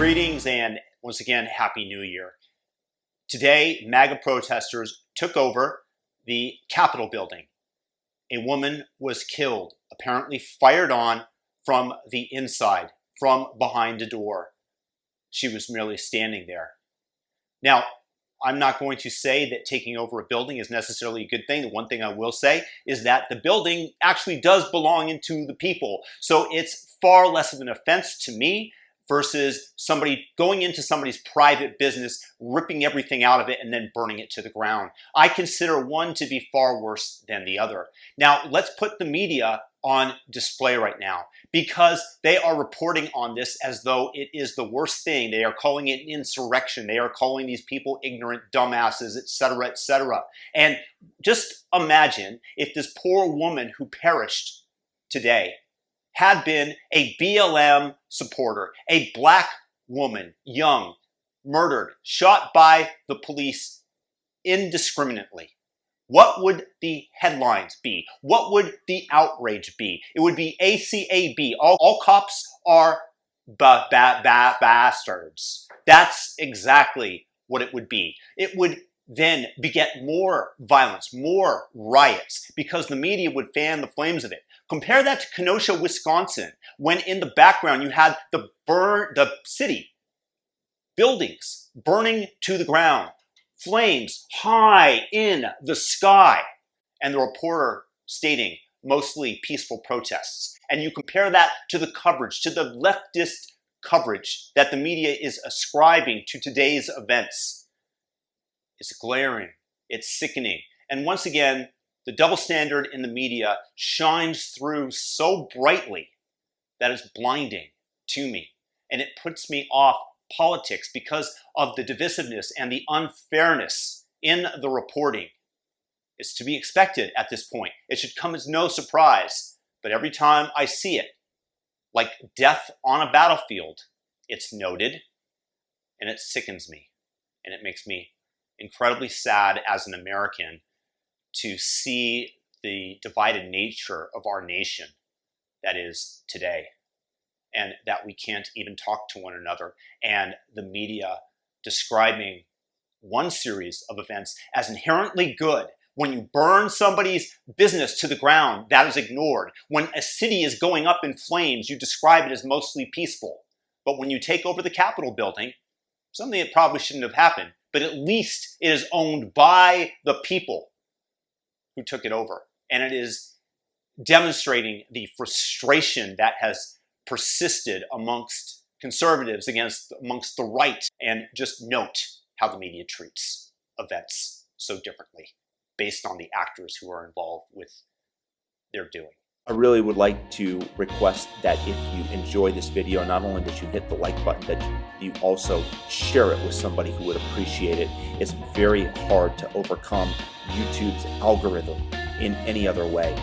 Greetings and once again, Happy New Year. Today, MAGA protesters took over the Capitol building. A woman was killed, apparently fired on from the inside, from behind a door. She was merely standing there. Now, I'm not going to say that taking over a building is necessarily a good thing. The one thing I will say is that the building actually does belong into the people. So it's far less of an offense to me versus somebody going into somebody's private business, ripping everything out of it, and then burning it to the ground. I consider one to be far worse than the other. Now, let's put the media on display right now because they are reporting on this as though it is the worst thing. They are calling it an insurrection. They are calling these people ignorant dumbasses, etc., etc. And just imagine if this poor woman who perished today had been a BLM supporter, a black woman, young, murdered, shot by the police indiscriminately. What would the headlines be? What would the outrage be? It would be ACAB. All cops are bastards. That's exactly what it would be. It would then beget more violence, more riots, because the media would fan the flames of it. Compare that to Kenosha, Wisconsin, when in the background you had the city, buildings burning to the ground, flames high in the sky, and the reporter stating mostly peaceful protests. And you compare that to the coverage, to the leftist coverage that the media is ascribing to today's events. It's glaring, it's sickening. And once again, the double standard in the media shines through so brightly that it's blinding to me. And it puts me off politics because of the divisiveness and the unfairness in the reporting. It's to be expected at this point. It should come as no surprise. But every time I see it, like death on a battlefield, it's noted and it sickens me. And it makes me incredibly sad as an American to see the divided nature of our nation that is today, and that we can't even talk to one another, and the media describing one series of events as inherently good. When you burn somebody's business to the ground, that is ignored. When a city is going up in flames, you describe it as mostly peaceful. But when you take over the Capitol building, something that probably shouldn't have happened, but at least it is owned by the people who took it over. And it is demonstrating the frustration that has persisted amongst conservatives amongst the right. And just note how the media treats events so differently based on the actors who are involved with their doing. I really would like to request that if you enjoy this video, not only that you hit the like button, that you also share it with somebody who would appreciate it. It's very hard to overcome YouTube's algorithm in any other way.